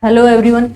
Hello everyone,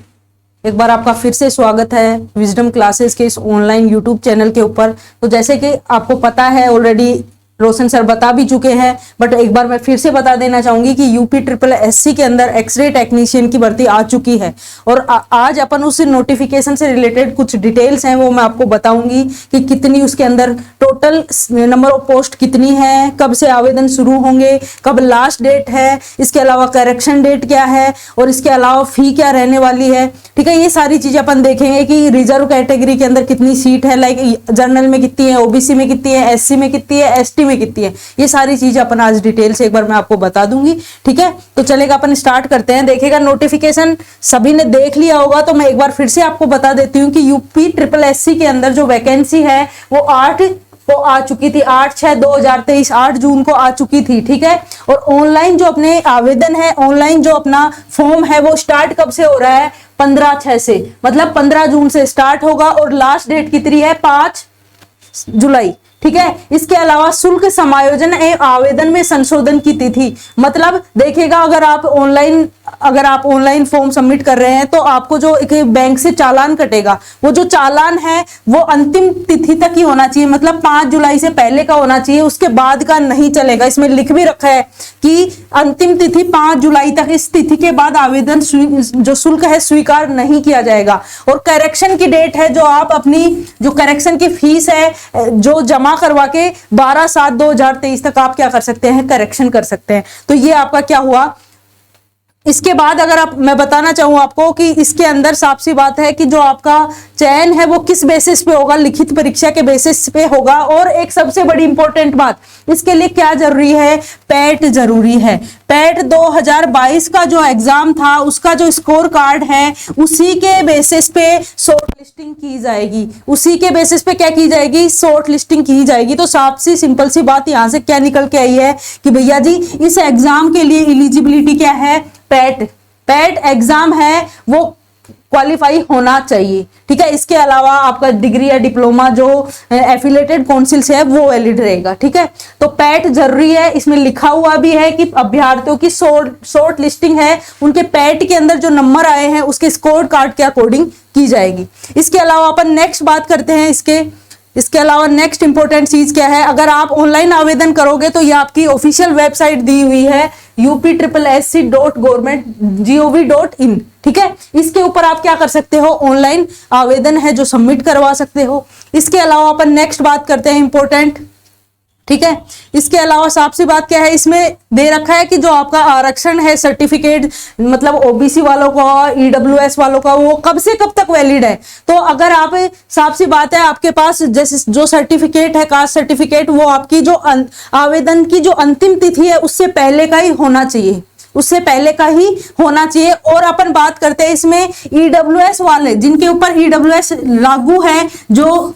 एक बार आपका फिर से स्वागत है विजडम क्लासेस के इस ऑनलाइन यूट्यूब चैनल के ऊपर। तो जैसे कि आपको पता है ऑलरेडी रोशन सर बता भी चुके हैं, बट एक बार मैं फिर से बता देना चाहूंगी कि यूपी ट्रिपल एससी के अंदर एक्सरे टेक्नीशियन की भर्ती आ चुकी है और आज अपन उस नोटिफिकेशन से रिलेटेड कुछ डिटेल्स हैं वो मैं आपको बताऊंगी कि कितनी उसके अंदर टोटल नंबर ऑफ पोस्ट कितनी है, कब से आवेदन शुरू होंगे, कब लास्ट डेट है, इसके अलावा करेक्शन डेट क्या है और इसके अलावा फी क्या रहने वाली है। ठीक है, ये सारी चीजें अपन देखेंगे कि रिजर्व कैटेगरी के अंदर कितनी सीट है, लाइक जनरल में कितनी है, ओबीसी में कितनी है, एससी में कितनी है, एसटी में कितनी है। ये सारी चीजें अपन आज डिटेल से एक बार मैं आपको बता दूंगी। ठीक है, तो चलेगा, अपन स्टार्ट करते हैं। देखिएगा, नोटिफिकेशन सभी ने देख लिया होगा तो मैं एक बार फिर से आपको बता देती हूँ कि यूपी ट्रिपल एससी के अंदर जो वैकेंसी है वो 8 को आ चुकी थी, 8/6/2023 8 जून को आ चुकी थी। ठीक है, और ऑनलाइन जो अपने आवेदन है, ऑनलाइन जो अपना फॉर्म है वो स्टार्ट कब से हो रहा है, 15/6 से, मतलब 15 जून से स्टार्ट होगा और लास्ट डेट कितनी है, 5 जुलाई। ठीक है, इसके अलावा शुल्क समायोजन एवं आवेदन में संशोधन की तिथि, मतलब देखिएगा अगर आप ऑनलाइन फॉर्म सबमिट कर रहे हैं तो आपको जो एक बैंक से चालान कटेगा, वो जो चालान है वो अंतिम तिथि तक ही होना चाहिए, मतलब 5 जुलाई से पहले का होना चाहिए, उसके बाद का नहीं चलेगा। इसमें लिख भी रखा है कि अंतिम तिथि 5 जुलाई तक, इस तिथि के बाद आवेदन जो शुल्क है स्वीकार नहीं किया जाएगा। और करेक्शन की डेट है, जो आप अपनी जो करेक्शन की फीस है जो जमा करवा के 12/7/2023 तक आप क्या कर सकते हैं, करेक्शन कर सकते हैं। तो ये आपका क्या हुआ। इसके बाद अगर मैं बताना चाहूं आपको कि इसके अंदर साफ सी बात है कि जो आपका चयन है वो किस बेसिस पे होगा, लिखित परीक्षा के बेसिस पे होगा। और एक सबसे बड़ी इंपॉर्टेंट बात, इसके लिए क्या जरूरी है, पैट जरूरी है। पैट 2022 का जो एग्जाम था उसका जो स्कोर कार्ड है उसी के बेसिस पे शॉर्ट लिस्टिंग की जाएगी, उसी के बेसिस पे क्या की जाएगी, शॉर्ट लिस्टिंग की जाएगी। तो साफ सी सिंपल सी बात यहां से क्या निकल के आई है कि भैया जी इस एग्जाम के लिए एलिजिबिलिटी क्या है, पैट एग्जाम है वो क्वालिफाई होना चाहिए। ठीक है, इसके अलावा आपका डिग्री या डिप्लोमा जो एफिलेटेड काउंसिल से है वो वैलिड रहेगा। ठीक है, तो पैट जरूरी है। इसमें लिखा हुआ भी है कि अभ्यर्थियों की शॉर्ट लिस्टिंग है, उनके पैट के अंदर जो नंबर आए हैं उसके स्कोर कार्ड के अकॉर्डिंग की जाएगी। इसके अलावा अपन नेक्स्ट बात करते हैं इसके अलावा नेक्स्ट इंपॉर्टेंट चीज क्या है, अगर आप ऑनलाइन आवेदन करोगे तो ये आपकी ऑफिशियल वेबसाइट दी हुई है upSSC.government.gov.in। ठीक है, इसके ऊपर आप क्या कर सकते हो, ऑनलाइन आवेदन है जो सबमिट करवा सकते हो। इसके अलावा अपन नेक्स्ट बात करते हैं इंपॉर्टेंट। ठीक है, इसके अलावा साफ सी बात क्या है, इसमें दे रखा है कि जो आपका आरक्षण है सर्टिफिकेट, मतलब ओबीसी वालों का, ईडब्ल्यूएस वालों का, वो कब से कब तक वैलिड है। तो अगर आप साफ सी बात है आपके पास जैसे जो सर्टिफिकेट है, कास्ट सर्टिफिकेट, वो आपकी जो आवेदन की जो अंतिम तिथि है उससे पहले का ही होना चाहिए, उससे पहले का ही होना चाहिए। और अपन बात करते हैं इसमें ईडब्ल्यूएस वाले जिनके ऊपर ईडब्ल्यूएस लागू है, जो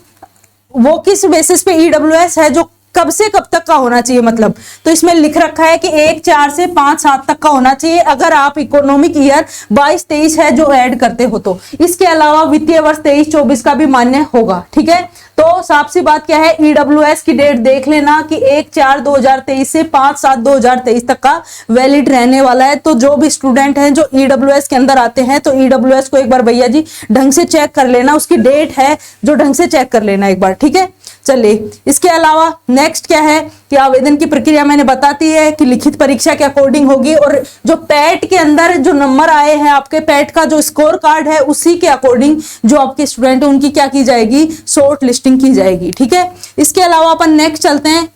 वो किस बेसिस पे ईडब्ल्यूएस है, जो कब से कब तक का होना चाहिए, मतलब तो इसमें लिख रखा है कि 1/4 से 5/7 तक का होना चाहिए अगर आप इकोनॉमिक ईयर 22-23 है जो ऐड करते हो तो। इसके अलावा वित्तीय वर्ष 23-24 का भी मान्य होगा। ठीक है, तो साफ सी बात क्या है, ईडब्ल्यूएस की डेट देख लेना कि 1/4/2023 से 5/7/2023 तक का वैलिड रहने वाला है। तो जो भी स्टूडेंट हैं जो ईडब्ल्यूएस के अंदर आते हैं तो ईडब्ल्यूएस को एक बार भैया जी ढंग से चेक कर लेना, उसकी डेट है जो ढंग से चेक कर लेना एक बार। ठीक है, चलिए इसके अलावा नेक्स्ट क्या है कि आवेदन की प्रक्रिया मैंने बताती है कि लिखित परीक्षा के अकॉर्डिंग होगी और जो पैट के अंदर जो नंबर आए हैं, आपके पैट का जो स्कोर कार्ड है उसी के अकॉर्डिंग जो आपके स्टूडेंट है उनकी क्या की जाएगी, शॉर्ट लिस्टिंग की जाएगी। ठीक है, इसके अलावा अपन नेक्स्ट चलते हैं।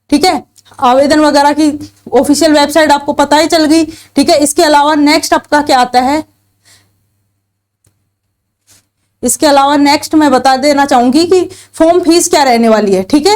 ठीक है, आवेदन वगैरह की ऑफिशियल वेबसाइट आपको पता ही चल गई। ठीक है, इसके अलावा नेक्स्ट आपका क्या आता है, इसके अलावा नेक्स्ट मैं बता देना चाहूंगी कि फॉर्म फीस क्या रहने वाली है। ठीक है,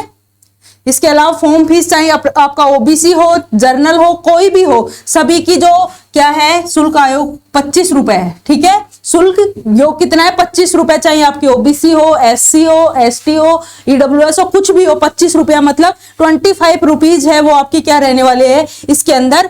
इसके अलावा फॉर्म फीस चाहे आपका ओबीसी हो, जर्नल हो, कोई भी हो, सभी की जो क्या है शुल्क आयोग 25 रुपए है। ठीक है, शुल्क जो कितना है 25 रुपए, चाहे आपकी ओबीसी हो, एससी हो, एसटी हो, ईडब्ल्यूएस हो, कुछ भी हो, 25 रुपया, मतलब 25 रुपीज है वो आपकी क्या रहने वाली है, इसके अंदर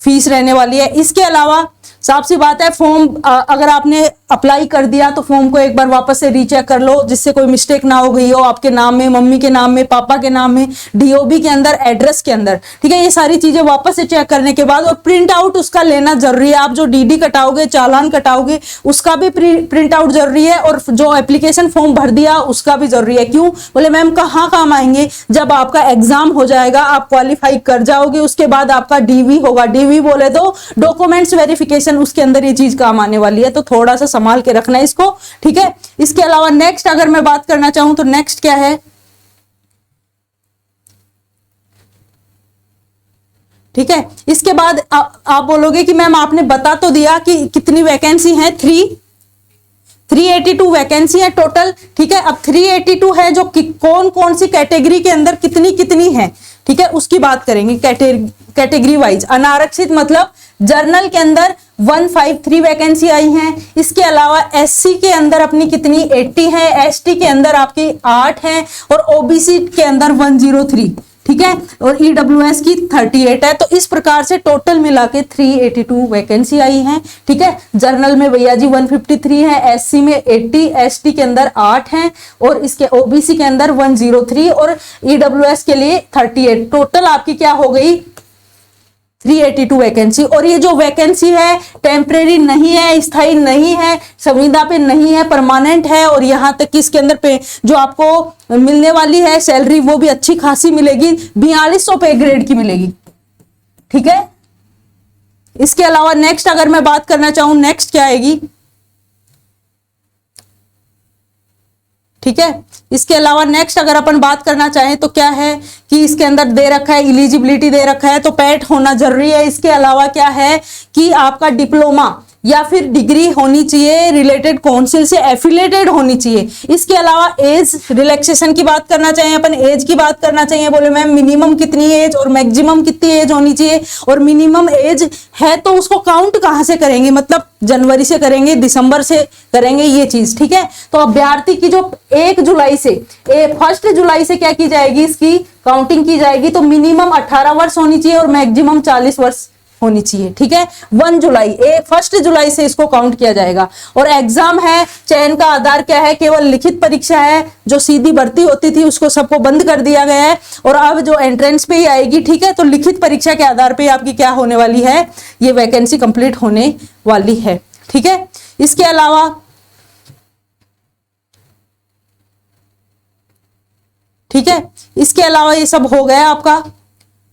फीस रहने वाली है। इसके अलावा साफ सी बात है, फॉर्म अगर आपने अप्लाई कर दिया तो फॉर्म को एक बार वापस से रीचेक कर लो, जिससे कोई मिस्टेक ना हो गई हो आपके नाम में, मम्मी के नाम में, पापा के नाम में, डीओबी के अंदर, एड्रेस के अंदर, ठीक है। ये सारी चीजें वापस से चेक करने के बाद और प्रिंट आउट उसका लेना जरूरी है। आप जो डीडी कटाओगे, चालान कटाओगे, उसका भी प्रिंट आउट जरूरी है, और जो एप्लीकेशन फॉर्म भर दिया उसका भी जरूरी है। क्यों बोले मैम, कहाँ काम आएंगे? जब आपका एग्जाम हो जाएगा, आप क्वालिफाई कर जाओगे, उसके बाद आपका डीवी होगा। डीवी बोले तो डॉक्यूमेंट्स वेरिफिकेशन, उसके अंदर ये चीज काम आने वाली है, तो थोड़ा सा संभाल के रखना है इसको, ठीक है। इसके अलावा नेक्स्ट अगर मैं बात करना चाहूं तो नेक्स्ट क्या है, ठीक है। इसके बाद आप बोलोगे कि मैम आपने बता तो दिया कि कितनी वैकेंसी है, 382 वैकेंसी है टोटल, ठीक है। अब 382 है, जो कौन कौन सी कैटेगरी के अंदर कितनी कितनी है, ठीक है, उसकी बात करेंगे कैटेगरी वाइज। अनारक्षित मतलब जर्नल के अंदर 153 वैकेंसी आई हैं। इसके अलावा एससी के अंदर अपनी कितनी 80 है, एसटी के अंदर आपकी 8 है, और ओबीसी के अंदर 103, ठीक है, और ईडब्ल्यूएस की 38 है। तो इस प्रकार से टोटल मिला के 382 वैकेंसी आई है, ठीक है। जर्नल में भैया जी 153 है, एससी में 80, एसटी के अंदर 8 है, और इसके ओबीसी के अंदर 103, और ईडब्ल्यूएस के लिए 38। टोटल आपकी क्या हो गई 382 वैकेंसी। और ये जो वैकेंसी है टेम्परेरी नहीं है, स्थायी नहीं है, संविदा पे नहीं है, परमानेंट है। और यहां तक कि इसके अंदर पे जो आपको मिलने वाली है सैलरी वो भी अच्छी खासी मिलेगी, 4200 पे ग्रेड की मिलेगी, ठीक है। इसके अलावा नेक्स्ट अगर मैं बात करना चाहूं, नेक्स्ट क्या आएगी, ठीक है। इसके अलावा नेक्स्ट अगर अपन बात करना चाहें तो क्या है कि इसके अंदर दे रखा है इलिजिबिलिटी दे रखा है, तो पैट होना जरूरी है। इसके अलावा क्या है कि आपका डिप्लोमा या फिर डिग्री होनी चाहिए, रिलेटेड काउंसिल से एफिलेटेड होनी चाहिए। इसके अलावा एज रिलैक्सेशन की बात करना चाहिए, अपन एज की बात करना चाहिए, बोले मैम मिनिमम कितनी एज और मैक्सिमम कितनी एज होनी चाहिए, और मिनिमम एज है तो उसको काउंट कहां से करेंगे, मतलब जनवरी से करेंगे, दिसंबर से करेंगे, ये चीज, ठीक है। तो अभ्यर्थी की जो 1 जुलाई से 1 जुलाई से क्या की जाएगी, इसकी काउंटिंग की जाएगी। तो मिनिमम 18 वर्ष होनी चाहिए और मैक्सिमम 40 वर्ष होनी चाहिए, ठीक है। 1 जुलाई से इसको काउंट किया जाएगा। और एग्जाम है, चयन का आधार क्या है, केवल लिखित परीक्षा है। जो सीधी भर्ती होती थी उसको सबको बंद कर दिया गया है, और अब जो एंट्रेंस पे ही आएगी, ठीक है। तो लिखित परीक्षा के आधार पे आपकी क्या होने वाली है, ये वैकेंसी कंप्लीट होने वाली है, ठीक है। इसके अलावा ठीक है, इसके अलावा ये सब हो गया आपका,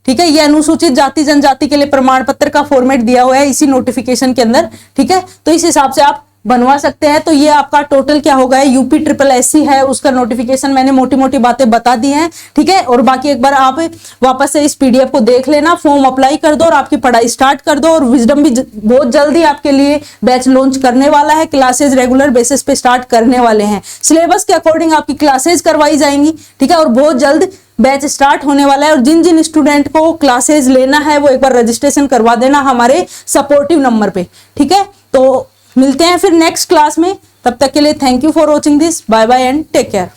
ठीक है। ये अनुसूचित जाति जनजाति के लिए प्रमाण पत्र का फॉर्मेट दिया हुआ है इसी नोटिफिकेशन के अंदर, ठीक है। तो इस हिसाब से आप बनवा सकते हैं। तो ये आपका टोटल क्या होगा, यूपी SSSC है, उसका नोटिफिकेशन मैंने मोटी मोटी बातें बता दी हैं, ठीक है। और बाकी एक बार आप वापस से इस पीडीएफ को देख लेना, फॉर्म अप्लाई कर दो और आपकी पढ़ाई स्टार्ट कर दो। और विजडम भी बहुत जल्दी आपके लिए बैच लॉन्च करने वाला है, क्लासेज रेगुलर बेसिस पे स्टार्ट करने वाले हैं, सिलेबस के अकॉर्डिंग आपकी क्लासेज करवाई जाएंगी, ठीक है। और बहुत जल्द बैच स्टार्ट होने वाला है। और जिन जिन स्टूडेंट को क्लासेज लेना है वो एक बार रजिस्ट्रेशन करवा देना हमारे सपोर्टिव नंबर पे, ठीक है। तो मिलते हैं फिर नेक्स्ट क्लास में, तब तक के लिए thank you for watching this, bye bye and take care.